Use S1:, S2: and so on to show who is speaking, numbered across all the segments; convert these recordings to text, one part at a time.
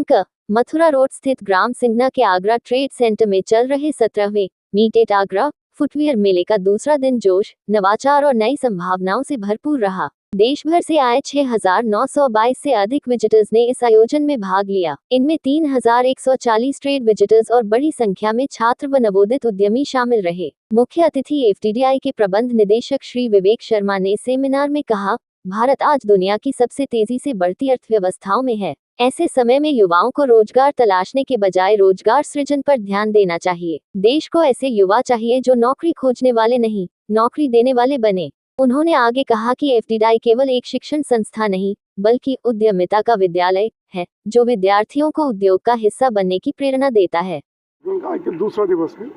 S1: दिनांक मथुरा रोड स्थित ग्राम सिंघना के आगरा ट्रेड सेंटर में चल रहे 17वें मीट एट आगरा फुटवियर मेले का दूसरा दिन जोश, नवाचार और नई संभावनाओं से भरपूर रहा। देश भर से आए 6,922 से अधिक विजिटर्स ने इस आयोजन में भाग लिया। इनमें 3,140 ट्रेड विजिटर्स और बड़ी संख्या में छात्र व नवोदित उद्यमी शामिल रहे। मुख्य अतिथि एफटीडीआई के प्रबंध निदेशक श्री विवेक शर्मा ने सेमिनार में कहा, भारत आज दुनिया की सबसे तेजी से बढ़ती अर्थव्यवस्थाओं में है। ऐसे समय में युवाओं को रोजगार तलाशने के बजाय रोजगार सृजन पर ध्यान देना चाहिए। देश को ऐसे युवा चाहिए जो नौकरी खोजने वाले नहीं, नौकरी देने वाले बने। उन्होंने आगे कहा कि एफटीडीआई केवल एक शिक्षण संस्था नहीं, बल्कि उद्यमिता का विद्यालय है, जो विद्यार्थियों को उद्योग का हिस्सा बनने की प्रेरणा देता है।
S2: दूसरा दिवस है।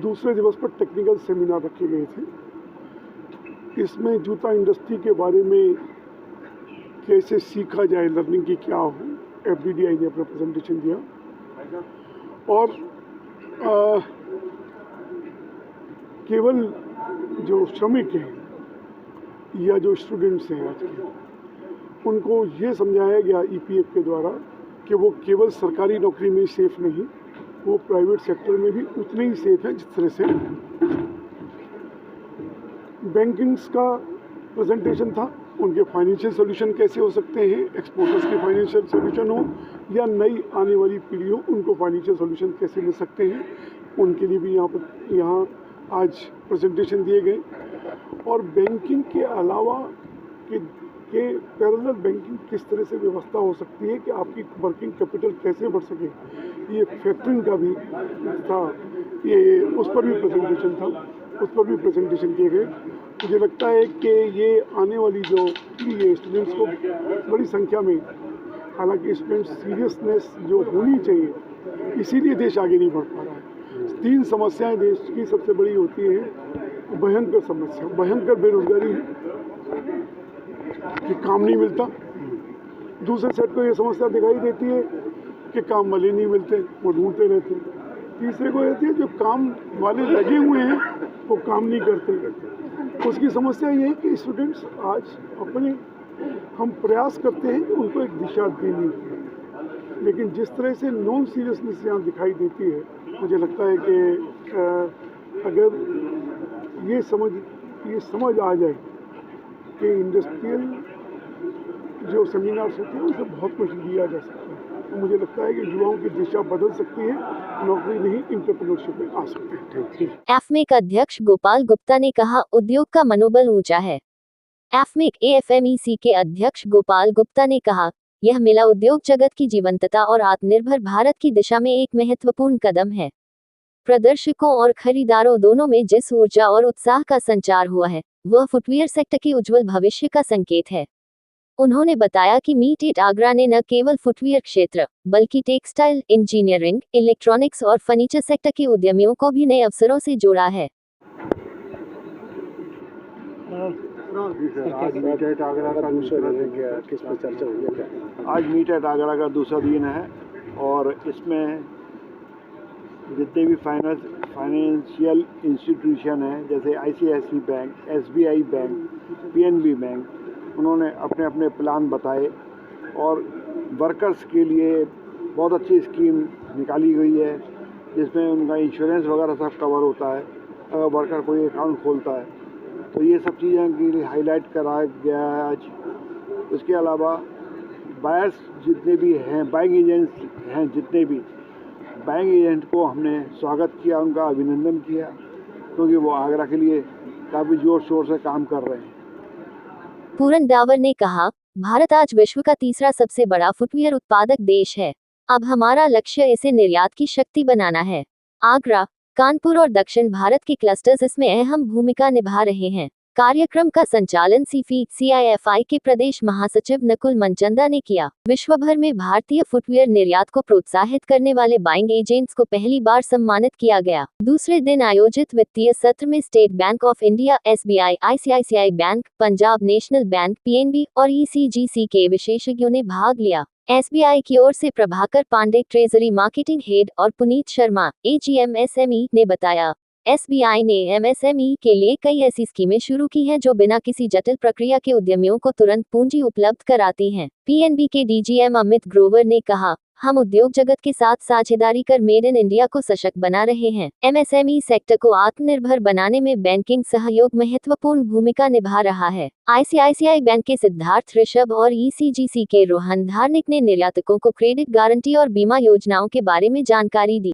S2: दूसरे दिवस पर टेक्निकल सेमिनार रखे गए थे। इसमें जूता इंडस्ट्री के बारे में कैसे सीखा जाए, लर्निंग की क्या हो, एफटीडीआई ने अपना प्रेजेंटेशन दिया। और केवल जो श्रमिक हैं या जो स्टूडेंट्स हैं आज के, उनको ये समझाया गया ईपीएफ के द्वारा कि वो केवल सरकारी नौकरी में ही सेफ नहीं, वो प्राइवेट सेक्टर में भी उतने ही सेफ है जिस तरह से बैंकिंग्स का प्रेजेंटेशन था। उनके फाइनेंशियल सोल्यूशन कैसे हो सकते हैं, एक्सपोर्टर्स के फाइनेंशियल सोल्यूशन हो या नई आने वाली पीढ़ी हो, उनको फाइनेंशियल सोल्यूशन कैसे मिल सकते हैं, उनके लिए भी यहाँ आज प्रेजेंटेशन दिए गए। और बैंकिंग के अलावा के पैरेलल बैंकिंग किस तरह से व्यवस्था हो सकती है कि आपकी वर्किंग कैपिटल कैसे बढ़ सके, ये फैक्टरिंग का भी था, ये उस पर भी प्रेजेंटेशन था, उस पर भी प्रेजेंटेशन किए गए। मुझे लगता है कि ये आने वाली जो पीढ़ी है, स्टूडेंट्स को बड़ी संख्या में, हालांकि स्टूडेंट सीरियसनेस जो होनी चाहिए, इसीलिए देश आगे नहीं बढ़ पा रहा है। 3 समस्याएं देश की सबसे बड़ी होती है। भयंकर समस्या, भयंकर बेरोजगारी है कि काम नहीं मिलता। दूसरे सेट को ये समस्या दिखाई देती है कि काम वाले नहीं मिलते, वो ढूंढते रहते हैं। तीसरे को रहती है जो काम वाले लगे हुए हैं वो काम नहीं करते। उसकी समस्या ये है कि स्टूडेंट्स आज हम प्रयास करते हैं कि उनको एक दिशा देनी, लेकिन जिस तरह से नॉन सीरियसनेस यहाँ दिखाई देती है, मुझे लगता है कि अगर ये समझ आ जाए कि इंडस्ट्रियल जो सेमिनार्स होते हैं उनसे बहुत कुछ लिया जा सकता है, तो मुझे लगता है कि युवाओं की दिशा बदल सकती है, नौकरी नहीं एंटरप्रेन्योरशिप में आ सकते हैं।
S1: एफमेक अध्यक्ष गोपाल गुप्ता ने कहा, उद्योग का मनोबल ऊंचा है। एफमेक एएफएमईसी के अध्यक्ष गोपाल गुप्ता ने कहा, यह मेला उद्योग जगत की जीवंतता और आत्मनिर्भर भारत की दिशा में एक महत्वपूर्ण कदम है। प्रदर्शकों और खरीदारों दोनों में जिस ऊर्जा और उत्साह का संचार हुआ है, वह फुटवियर सेक्टर के उज्जवल भविष्य का संकेत है। उन्होंने बताया कि मीट एट आगरा ने न केवल फुटवियर क्षेत्र, बल्कि टेक्सटाइल, इंजीनियरिंग, इलेक्ट्रॉनिक्स और फर्नीचर सेक्टर के उद्यमियों को भी नए अवसरों से जोड़ा है।
S3: आज मीट एट आगरा का दूसरा दिन, किस पर चर्चा हुई है क्या? आज मीट एट आगरा का दूसरा दिन है और इसमें जितने भी फाइनेंशियल इंस्टीट्यूशन हैं, जैसे ICICI bank, SBI bank, PNB bank, उन्होंने अपने अपने प्लान बताए और वर्कर्स के लिए बहुत अच्छी स्कीम निकाली गई है, जिसमें उनका इंश्योरेंस वगैरह सब कवर होता है अगर वर्कर कोई अकाउंट खोलता है। तो ये सब चीज़ें के लिए हाईलाइट कराया गया है आज। उसके अलावा बायर्स जितने भी हैं, बाइंग एजेंट्स हैं, जितने भी बाइंग एजेंट को हमने स्वागत किया, उनका अभिनंदन किया, क्योंकि वो आगरा के लिए काफ़ी जोर शोर से काम कर रहे हैं।
S1: पूरन डावर ने कहा, भारत आज विश्व का तीसरा सबसे बड़ा फुटवियर उत्पादक देश है। अब हमारा लक्ष्य इसे निर्यात की शक्ति बनाना है। आगरा, कानपुर और दक्षिण भारत के क्लस्टर्स इसमें अहम भूमिका निभा रहे हैं। कार्यक्रम का संचालन सीआईएफआई के प्रदेश महासचिव नकुल मनचंदा ने किया। विश्व भर में भारतीय फुटवियर निर्यात को प्रोत्साहित करने वाले बाइंग एजेंट्स को पहली बार सम्मानित किया गया। दूसरे दिन आयोजित वित्तीय सत्र में State Bank of India, SBI, ICICI bank, Punjab National Bank, PNB और ईसीजीसी के विशेषज्ञों ने भाग लिया। एसबीआई की ओर से Prabhakar Pandey, treasury marketing head, और पुनीत शर्मा, एजीएम एसएमई, ने बताया, SBI ने MSME के लिए कई ऐसी स्कीमें शुरू की हैं जो बिना किसी जटिल प्रक्रिया के उद्यमियों को तुरंत पूंजी उपलब्ध कराती हैं। PNB के DGM अमित ग्रोवर ने कहा, हम उद्योग जगत के साथ साझेदारी कर मेड इन इंडिया को सशक्त बना रहे हैं। MSME सेक्टर को आत्मनिर्भर बनाने में बैंकिंग सहयोग महत्वपूर्ण भूमिका निभा रहा है। ICICI बैंक के सिद्धार्थ ऋषभ और ECGC के रोहन धार्मिक ने निर्यातकों को क्रेडिट गारंटी और बीमा योजनाओं के बारे में जानकारी दी।